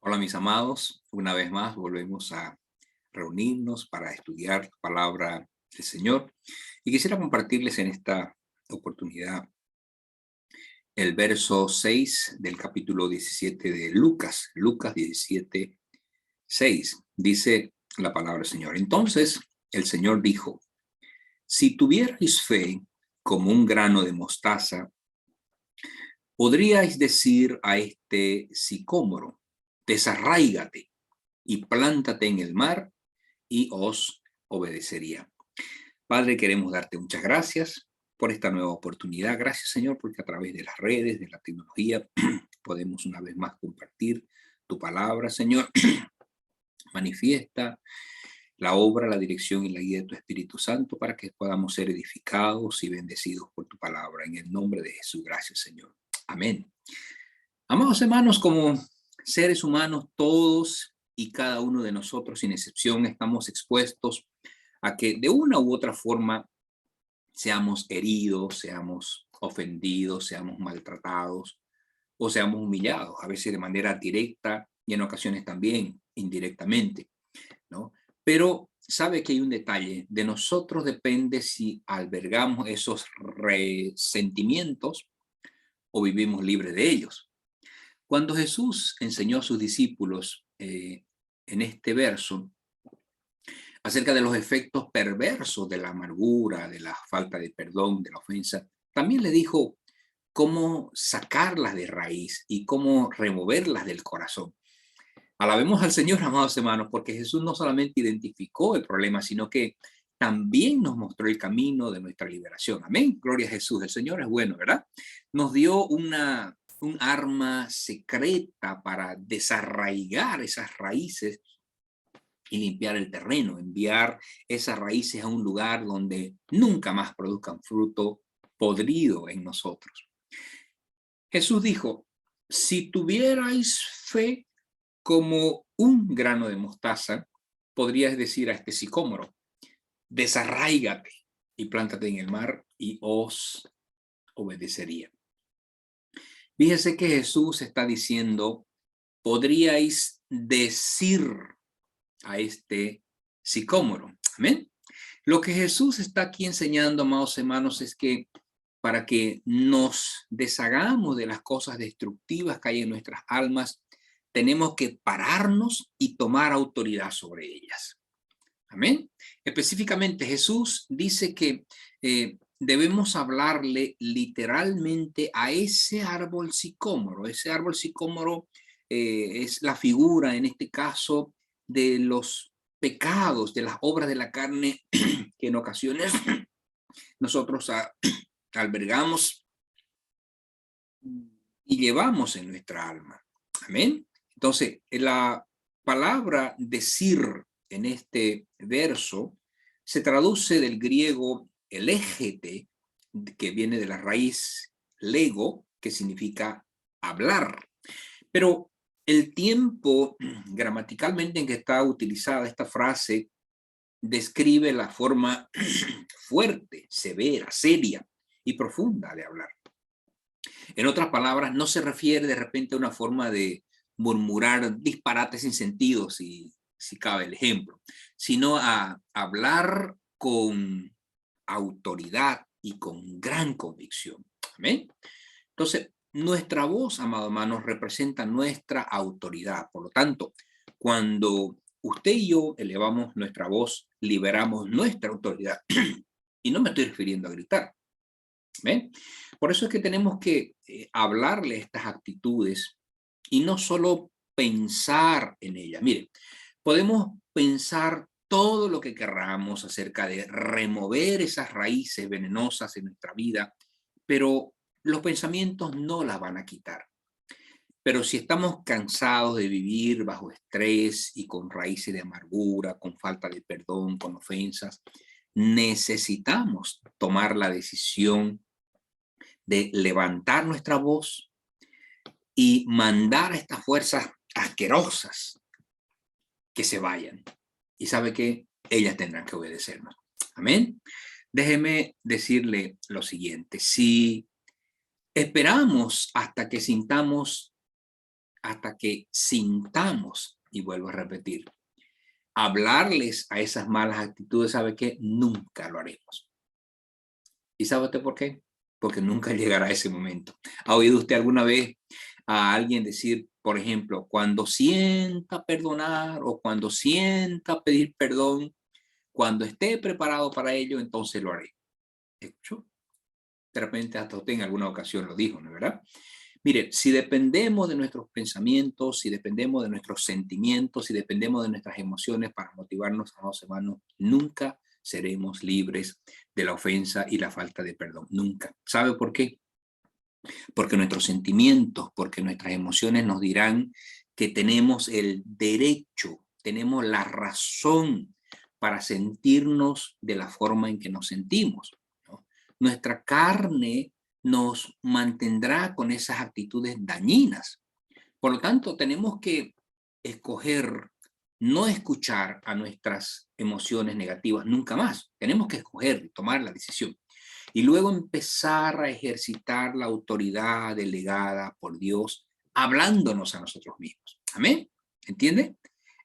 Hola mis amados, una vez más volvemos a reunirnos para estudiar la palabra del Señor y quisiera compartirles en esta oportunidad el verso 6 del capítulo 17 de Lucas, Lucas 17, 6. Dice la palabra del Señor. Entonces el Señor dijo, si tuvierais fe como un grano de mostaza, podríais decir a este sicómoro, desarráigate y plántate en el mar y os obedecería. Padre, queremos darte muchas gracias por esta nueva oportunidad. Gracias, Señor, porque a través de las redes, de la tecnología, podemos una vez más compartir tu palabra, Señor. Manifiesta la obra, la dirección y la guía de tu Espíritu Santo para que podamos ser edificados y bendecidos por tu palabra. En el nombre de Jesús, gracias, Señor. Amén. Amados hermanos, como seres humanos, todos y cada uno de nosotros, sin excepción, estamos expuestos a que de una u otra forma seamos heridos, seamos ofendidos, seamos maltratados o seamos humillados, a veces de manera directa y en ocasiones también indirectamente, ¿no? Pero sabe que hay un detalle, de nosotros depende si albergamos esos resentimientos o vivimos libres de ellos. Cuando Jesús enseñó a sus discípulos en este verso, acerca de los efectos perversos de la amargura, de la falta de perdón, de la ofensa, también le dijo cómo sacarlas de raíz y cómo removerlas del corazón. Alabemos al Señor, amados hermanos, porque Jesús no solamente identificó el problema, sino que también nos mostró el camino de nuestra liberación. Amén. Gloria a Jesús. El Señor es bueno, ¿verdad? Nos dio un arma secreta para desarraigar esas raíces y limpiar el terreno, enviar esas raíces a un lugar donde nunca más produzcan fruto podrido en nosotros. Jesús dijo, si tuvierais fe como un grano de mostaza, podrías decir a este sicómoro, desarráigate y plántate en el mar y os obedecería. Fíjese que Jesús está diciendo, podríais decir a este sicómoro. Amén. Lo que Jesús está aquí enseñando, amados hermanos, es que para que nos deshagamos de las cosas destructivas que hay en nuestras almas, tenemos que pararnos y tomar autoridad sobre ellas. Amén. Específicamente, Jesús dice que debemos hablarle literalmente a ese árbol sicómoro. Ese árbol sicómoro es la figura, en este caso, de los pecados, de las obras de la carne que en ocasiones nosotros albergamos y llevamos en nuestra alma. Amén. Entonces, la palabra decir en este verso se traduce del griego elégete, que viene de la raíz lego, que significa hablar. Pero el tiempo gramaticalmente en que está utilizada esta frase describe la forma fuerte, severa, seria y profunda de hablar. En otras palabras, no se refiere de repente a una forma de murmurar disparates sin sentido, si cabe el ejemplo, sino a hablar con autoridad y con gran convicción. ¿Amén? Entonces, nuestra voz, amado hermano, representa nuestra autoridad. Por lo tanto, cuando usted y yo elevamos nuestra voz, liberamos nuestra autoridad. Y no me estoy refiriendo a gritar. ¿Ven? Por eso es que tenemos que hablarle estas actitudes y no solo pensar en ellas. Mire, podemos pensar todo lo que querramos acerca de remover esas raíces venenosas en nuestra vida, pero los pensamientos no las van a quitar. Pero si estamos cansados de vivir bajo estrés y con raíces de amargura, con falta de perdón, con ofensas, necesitamos tomar la decisión de levantar nuestra voz y mandar a estas fuerzas asquerosas que se vayan. Y sabe que ellas tendrán que obedecernos. Amén. Déjeme decirle lo siguiente. Si esperamos hasta que sintamos hasta que sintamos, y vuelvo a repetir, hablarles a esas malas actitudes, ¿sabe qué? Nunca lo haremos. ¿Y sabe usted por qué? Porque nunca llegará ese momento. ¿Ha oído usted alguna vez a alguien decir, por ejemplo, cuando sienta perdonar o cuando sienta pedir perdón, cuando esté preparado para ello, entonces lo haré? ¿Escuchó? De repente hasta usted en alguna ocasión lo dijo, ¿no es verdad? Mire, si dependemos de nuestros pensamientos, si dependemos de nuestros sentimientos, si dependemos de nuestras emociones para motivarnos, amados hermanos, nunca seremos libres de la ofensa y la falta de perdón. Nunca. ¿Sabe por qué? Porque nuestros sentimientos, porque nuestras emociones nos dirán que tenemos el derecho, tenemos la razón para sentirnos de la forma en que nos sentimos, ¿no? Nuestra carne nos mantendrá con esas actitudes dañinas. Por lo tanto, tenemos que escoger no escuchar a nuestras emociones negativas nunca más. Tenemos que escoger y tomar la decisión. Y luego empezar a ejercitar la autoridad delegada por Dios, hablándonos a nosotros mismos. Amén. ¿Entiende?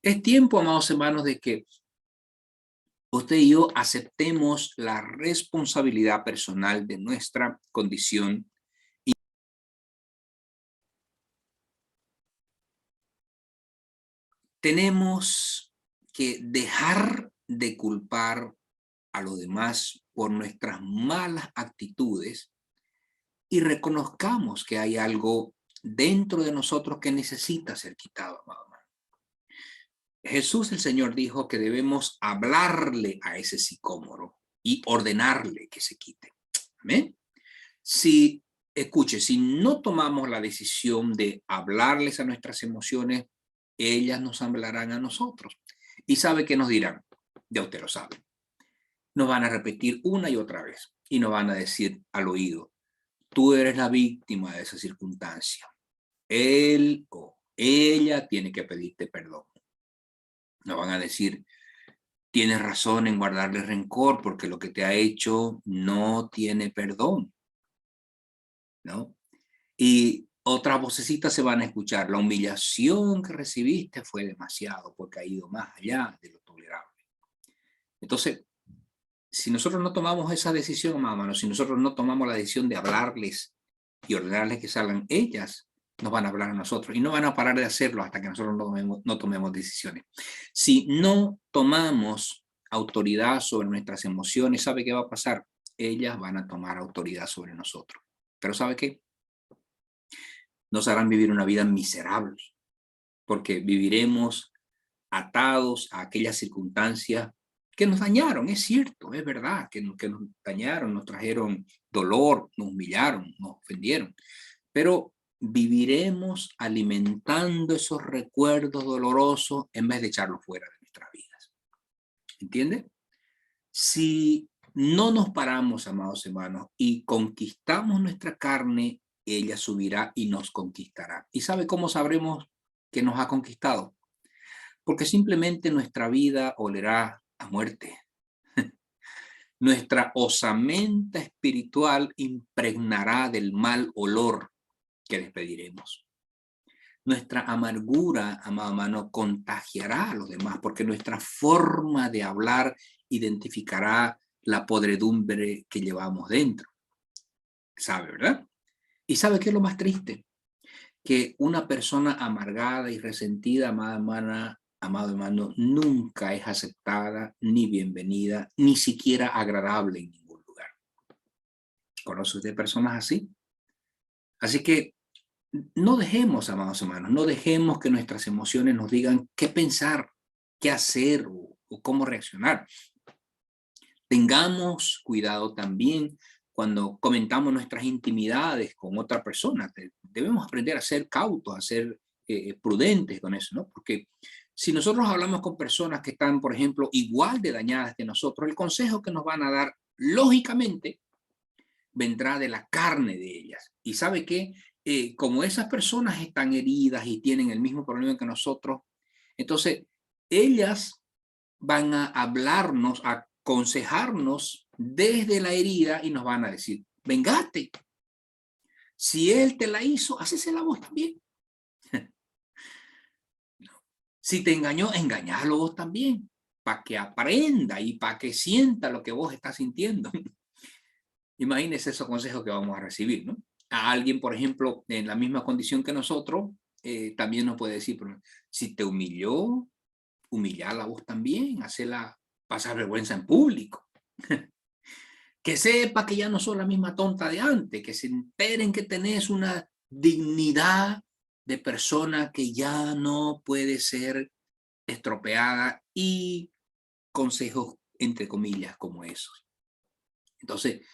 Es tiempo, amados hermanos, de que usted y yo aceptemos la responsabilidad personal de nuestra condición. Tenemos que dejar de culpar a los demás por nuestras malas actitudes y reconozcamos que hay algo dentro de nosotros que necesita ser quitado, amado hermano. Jesús el Señor dijo que debemos hablarle a ese sicómoro y ordenarle que se quite. ¿Amén? Si, escuche, si no tomamos la decisión de hablarles a nuestras emociones, ellas nos hablarán a nosotros. ¿Y sabe qué nos dirán? Ya usted lo sabe. Nos van a repetir una y otra vez y nos van a decir al oído, tú eres la víctima de esa circunstancia. Él o ella tiene que pedirte perdón. Nos van a decir, tienes razón en guardarle rencor porque lo que te ha hecho no tiene perdón, ¿no? Y otras vocecitas se van a escuchar. La humillación que recibiste fue demasiado porque ha ido más allá de lo tolerable. Entonces, si nosotros no tomamos esa decisión, mamá, si nosotros no tomamos la decisión de hablarles y ordenarles que salgan, ellas nos van a hablar a nosotros y no van a parar de hacerlo hasta que nosotros no tomemos decisiones. Si no tomamos autoridad sobre nuestras emociones, ¿sabe qué va a pasar? Ellas van a tomar autoridad sobre nosotros. Pero ¿sabe qué? Nos harán vivir una vida miserable, porque viviremos atados a aquellas circunstancias que nos dañaron, es cierto, es verdad, que nos dañaron, nos trajeron dolor, nos humillaron, nos ofendieron, pero viviremos alimentando esos recuerdos dolorosos en vez de echarlos fuera de nuestras vidas. ¿Entiende? Si no nos paramos, amados hermanos, y conquistamos nuestra carne, ella subirá y nos conquistará. ¿Y sabe cómo sabremos que nos ha conquistado? Porque simplemente nuestra vida olerá a muerte. Nuestra osamenta espiritual impregnará del mal olor que despediremos. Nuestra amargura, amado hermano, contagiará a los demás, porque nuestra forma de hablar identificará la podredumbre que llevamos dentro. ¿Sabe, verdad? ¿Y sabe qué es lo más triste? Que una persona amargada y resentida, amada hermana, amado hermano, nunca es aceptada, ni bienvenida, ni siquiera agradable en ningún lugar. ¿Conoce usted personas así? Así que no dejemos, amados hermanos, no dejemos que nuestras emociones nos digan qué pensar, qué hacer o cómo reaccionar. Tengamos cuidado también cuando comentamos nuestras intimidades con otra persona. Debemos aprender a ser cautos, a ser prudentes con eso, ¿no? Porque si nosotros hablamos con personas que están, por ejemplo, igual de dañadas que nosotros, el consejo que nos van a dar, lógicamente, vendrá de la carne de ellas. ¿Y sabe qué? Como esas personas están heridas y tienen el mismo problema que nosotros, entonces ellas van a hablarnos, a aconsejarnos desde la herida y nos van a decir, vengate. Si él te la hizo, hacésela vos también. Si te engañó, engañalo vos también, para que aprenda y para que sienta lo que vos estás sintiendo. Imagínese esos consejos que vamos a recibir, ¿no? A alguien, por ejemplo, en la misma condición que nosotros, también nos puede decir, pero, si te humilló, humillarla vos también, hacerla pasar vergüenza en público. Que sepa que ya no sos la misma tonta de antes, que se enteren que tenés una dignidad de persona que ya no puede ser estropeada, y consejos entre comillas como esos. Entonces,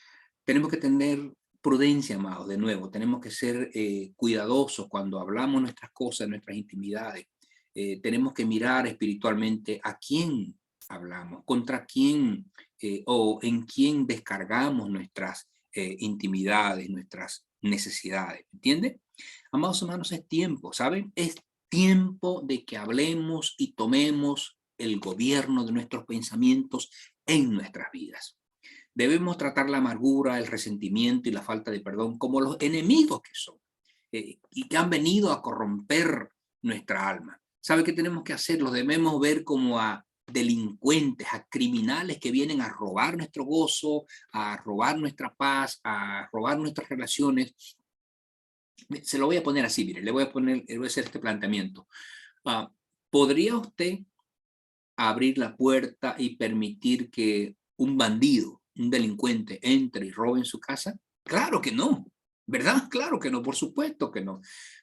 tenemos que tener prudencia, amados, de nuevo, tenemos que ser cuidadosos cuando hablamos nuestras cosas, nuestras intimidades. Tenemos que mirar espiritualmente a quién hablamos, contra quién o en quién descargamos nuestras intimidades, nuestras necesidades, ¿entiende? Amados hermanos, es tiempo, ¿saben? Es tiempo de que hablemos y tomemos el gobierno de nuestros pensamientos en nuestras vidas. Debemos tratar la amargura, el resentimiento y la falta de perdón como los enemigos que son, y que han venido a corromper nuestra alma. ¿Sabe qué tenemos que hacer? Los debemos ver como a delincuentes, a criminales que vienen a robar nuestro gozo, a robar nuestra paz, a robar nuestras relaciones. Se lo voy a poner así, mire, le voy a hacer este planteamiento. Ah, ¿Podría usted abrir la puerta y permitir que un bandido, un delincuente, entre y robe en su casa? Claro que no, ¿verdad? Claro que no, por supuesto que no.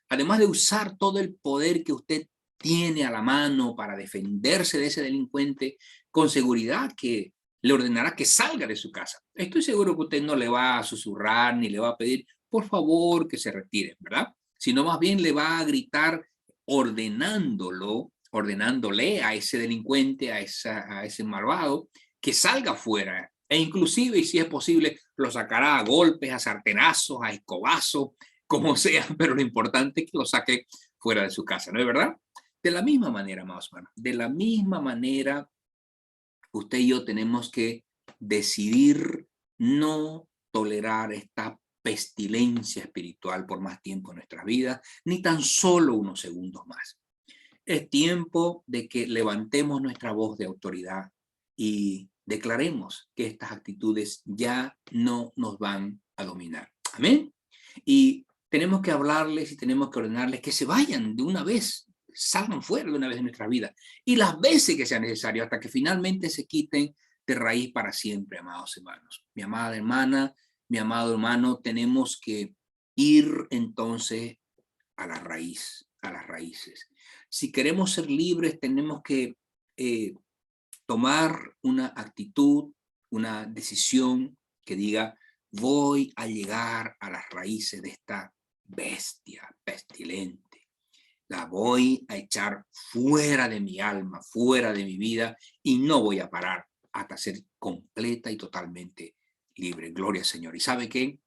Además de usar todo el poder que usted tiene a la mano para defenderse de ese delincuente, con seguridad que le ordenará que salga de su casa. Estoy seguro que usted no le va a susurrar ni le va a pedir, por favor, que se retire, ¿verdad? Sino más bien le va a gritar ordenándole a ese delincuente, a ese malvado, que salga fuera. E inclusive, y si es posible, lo sacará a golpes, a sartenazos, a escobazos, como sea, pero lo importante es que lo saque fuera de su casa, ¿no es verdad? De la misma manera, más o menos, de la misma manera, usted y yo tenemos que decidir no tolerar esta pestilencia espiritual por más tiempo en nuestras vidas, ni tan solo unos segundos más. Es tiempo de que levantemos nuestra voz de autoridad y declaremos que estas actitudes ya no nos van a dominar. Amén. Y tenemos que hablarles y tenemos que ordenarles que se vayan de una vez, salgan fuera de una vez de nuestra vida, y las veces que sea necesario, hasta que finalmente se quiten de raíz para siempre, amados hermanos. Mi amada hermana, mi amado hermano, tenemos que ir entonces a la raíz, a las raíces. Si queremos ser libres, tenemos que tomar una actitud, una decisión que diga: voy a llegar a las raíces de esta bestia pestilente. La voy a echar fuera de mi alma, fuera de mi vida, y no voy a parar hasta ser completa y totalmente libre. Gloria al Señor. ¿Y sabe qué?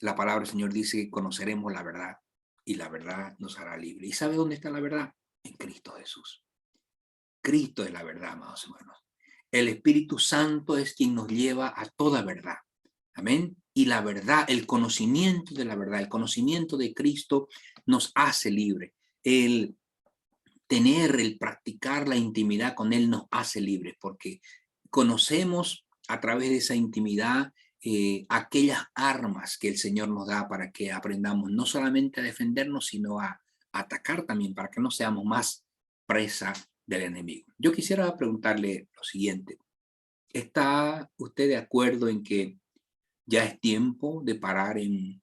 La palabra del Señor dice que conoceremos la verdad y la verdad nos hará libre. ¿Y sabe dónde está la verdad? En Cristo Jesús. Cristo es la verdad, amados hermanos. El Espíritu Santo es quien nos lleva a toda verdad. Amén. Y la verdad, el conocimiento de la verdad, el conocimiento de Cristo nos hace libre. El tener, el practicar la intimidad con Él nos hace libres, porque conocemos a través de esa intimidad aquellas armas que el Señor nos da para que aprendamos no solamente a defendernos, sino a atacar también, para que no seamos más presa del enemigo. Yo quisiera preguntarle lo siguiente: ¿está usted de acuerdo en que ya es tiempo de parar en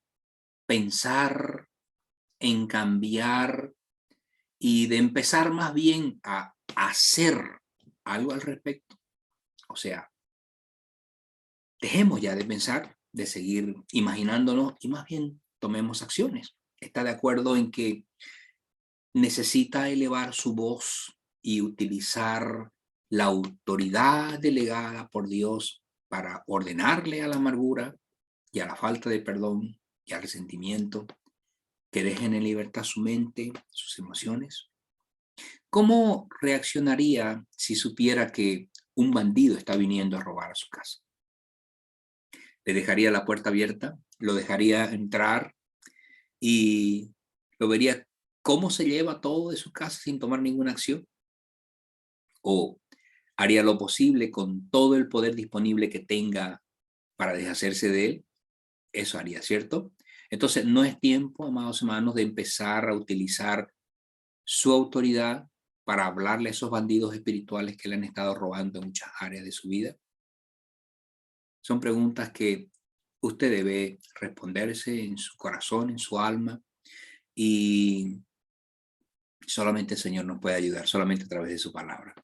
pensar, en cambiar y de empezar más bien a hacer algo al respecto? O sea, dejemos ya de pensar, de seguir imaginándonos, y más bien tomemos acciones. ¿Está de acuerdo en que necesita elevar su voz y utilizar la autoridad delegada por Dios para ordenarle a la amargura y a la falta de perdón y al resentimiento que dejen en libertad su mente, sus emociones? ¿Cómo reaccionaría si supiera que un bandido está viniendo a robar a su casa? ¿Le dejaría la puerta abierta? ¿Lo dejaría entrar y lo vería cómo se lleva todo de su casa sin tomar ninguna acción? o haría lo posible con todo el poder disponible que tenga para deshacerse de él. Eso haría, ¿cierto? Entonces, no es tiempo, amados hermanos, de empezar a utilizar su autoridad para hablarle a esos bandidos espirituales que le han estado robando en muchas áreas de su vida. Son preguntas que usted debe responderse en su corazón, en su alma, y solamente el Señor nos puede ayudar, solamente a través de su palabra.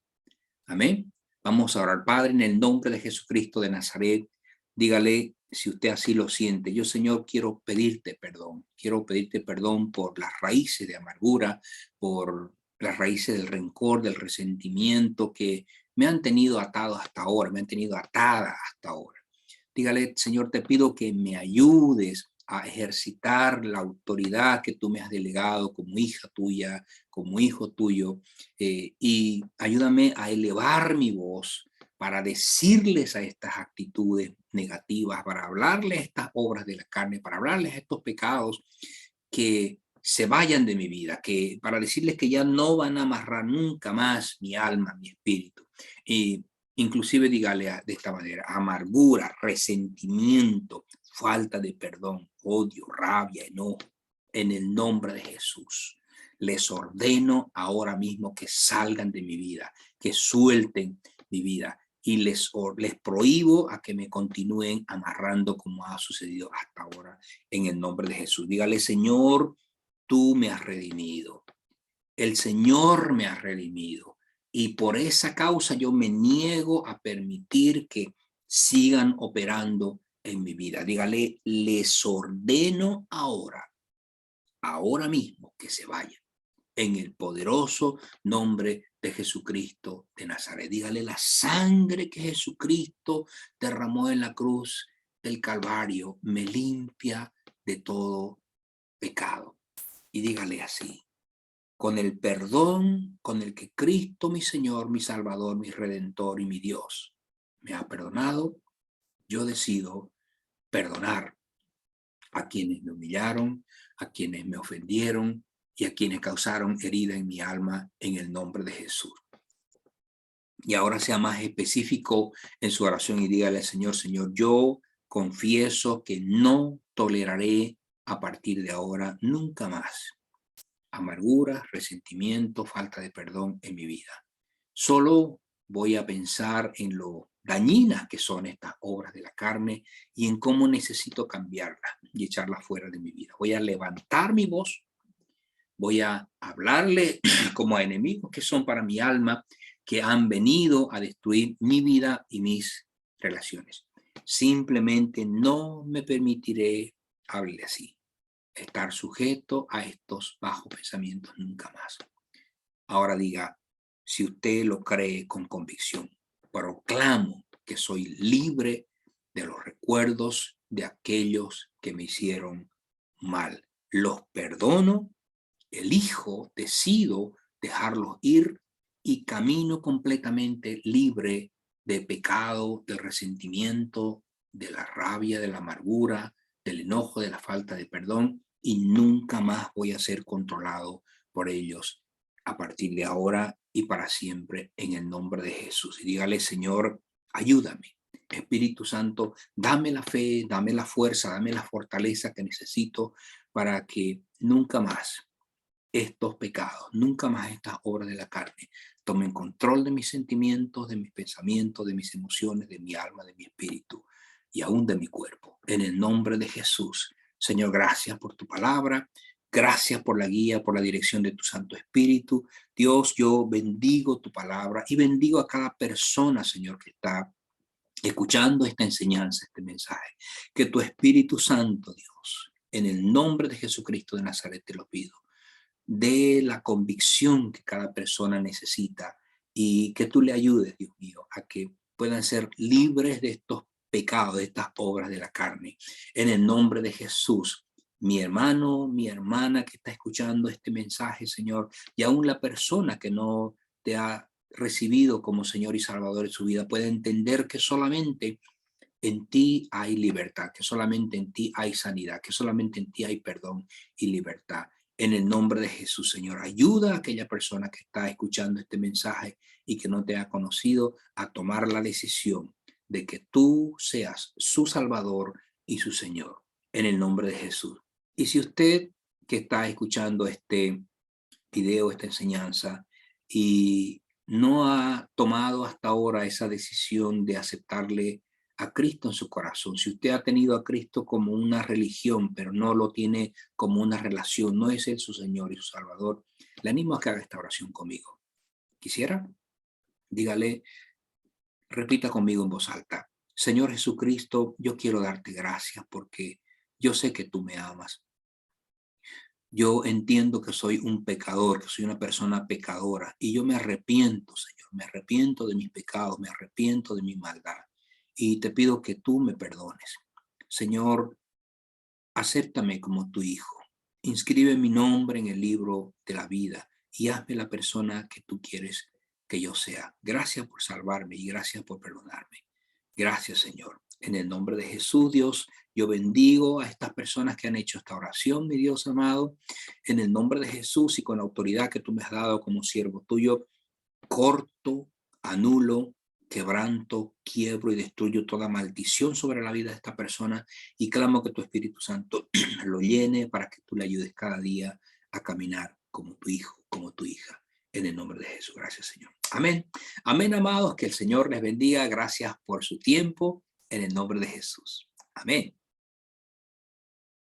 Amén. Vamos a orar. Padre, en el nombre de Jesucristo de Nazaret, dígale si usted así lo siente. Yo, Señor, quiero pedirte perdón. Quiero pedirte perdón por las raíces de amargura, por las raíces del rencor, del resentimiento que me han tenido atado hasta ahora, me han tenido atada hasta ahora. Dígale, Señor, te pido que me ayudes a ejercitar la autoridad que tú me has delegado como hija tuya, como hijo tuyo, y ayúdame a elevar mi voz para decirles a estas actitudes negativas, para hablarles a estas obras de la carne, para hablarles a estos pecados que se vayan de mi vida, que para decirles que ya no van a amarrar nunca más mi alma, mi espíritu. Y inclusive dígale de esta manera: amargura, resentimiento, falta de perdón, odio, rabia, enojo, en el nombre de Jesús. Les ordeno ahora mismo que salgan de mi vida, que suelten mi vida, y les prohíbo a que me continúen amarrando como ha sucedido hasta ahora, en el nombre de Jesús. Dígale: Señor, tú me has redimido. El Señor me ha redimido. Y por esa causa yo me niego a permitir que sigan operando en mi vida. Dígale: les ordeno ahora mismo, que se vayan, en el poderoso nombre de Jesucristo de Nazaret. Dígale: la sangre que Jesucristo derramó en la cruz del Calvario me limpia de todo pecado. Y dígale así: con el perdón con el que Cristo, mi Señor, mi Salvador, mi Redentor y mi Dios me ha perdonado, yo decido perdonar a quienes me humillaron, a quienes me ofendieron y a quienes causaron herida en mi alma, en el nombre de Jesús. Y ahora sea más específico en su oración y dígale al Señor: Señor, yo confieso que no toleraré a partir de ahora nunca más amargura, resentimiento, falta de perdón en mi vida. Solo voy a pensar en lo dañinas que son estas obras de la carne y en cómo necesito cambiarlas y echarlas fuera de mi vida. Voy a levantar mi voz, voy a hablarle como a enemigos que son para mi alma, que han venido a destruir mi vida y mis relaciones. Simplemente no me permitiré hablar así, estar sujeto a estos bajos pensamientos nunca más. Ahora diga, si usted lo cree con convicción: proclamo que soy libre de los recuerdos de aquellos que me hicieron mal. Los perdono, elijo, decido dejarlos ir y camino completamente libre de pecado, del resentimiento, de la rabia, de la amargura, del enojo, de la falta de perdón, y nunca más voy a ser controlado por ellos a partir de ahora y para siempre, en el nombre de Jesús. Y dígale: Señor, ayúdame. Espíritu Santo, dame la fe, dame la fuerza, dame la fortaleza que necesito para que nunca más estos pecados, nunca más estas obras de la carne tomen control de mis sentimientos, de mis pensamientos, de mis emociones, de mi alma, de mi espíritu y aún de mi cuerpo. En el nombre de Jesús. Señor, gracias por tu palabra. Gracias por la guía, por la dirección de tu Santo Espíritu. Dios, yo bendigo tu palabra y bendigo a cada persona, Señor, que está escuchando esta enseñanza, este mensaje. Que tu Espíritu Santo, Dios, en el nombre de Jesucristo de Nazaret te lo pido, de la convicción que cada persona necesita y que tú le ayudes, Dios mío, a que puedan ser libres de estos pecados, de estas obras de la carne. En el nombre de Jesús, mi hermano, mi hermana que está escuchando este mensaje, Señor, y aún la persona que no te ha recibido como Señor y Salvador de su vida, puede entender que solamente en ti hay libertad, que solamente en ti hay sanidad, que solamente en ti hay perdón y libertad. En el nombre de Jesús, Señor, ayuda a aquella persona que está escuchando este mensaje y que no te ha conocido a tomar la decisión de que tú seas su Salvador y su Señor. En el nombre de Jesús. Y si usted que está escuchando este video, esta enseñanza, y no ha tomado hasta ahora esa decisión de aceptarle a Cristo en su corazón, si usted ha tenido a Cristo como una religión, pero no lo tiene como una relación, no es Él su Señor y su Salvador, le animo a que haga esta oración conmigo. ¿Quisiera? Dígale, repita conmigo en voz alta. Señor Jesucristo, yo quiero darte gracias porque yo sé que tú me amas. Yo entiendo que soy un pecador, que soy una persona pecadora y yo me arrepiento, Señor, me arrepiento de mis pecados, me arrepiento de mi maldad y te pido que tú me perdones. Señor, acéptame como tu hijo, inscribe mi nombre en el libro de la vida y hazme la persona que tú quieres que yo sea. Gracias por salvarme y gracias por perdonarme. Gracias, Señor. En el nombre de Jesús, Dios, yo bendigo a estas personas que han hecho esta oración, mi Dios amado. En el nombre de Jesús y con la autoridad que tú me has dado como siervo tuyo, corto, anulo, quebranto, quiebro y destruyo toda maldición sobre la vida de esta persona y clamo que tu Espíritu Santo lo llene para que tú le ayudes cada día a caminar como tu hijo, como tu hija. En el nombre de Jesús. Gracias, Señor. Amén. Amén, amados. Que el Señor les bendiga. Gracias por su tiempo. En el nombre de Jesús. Amén.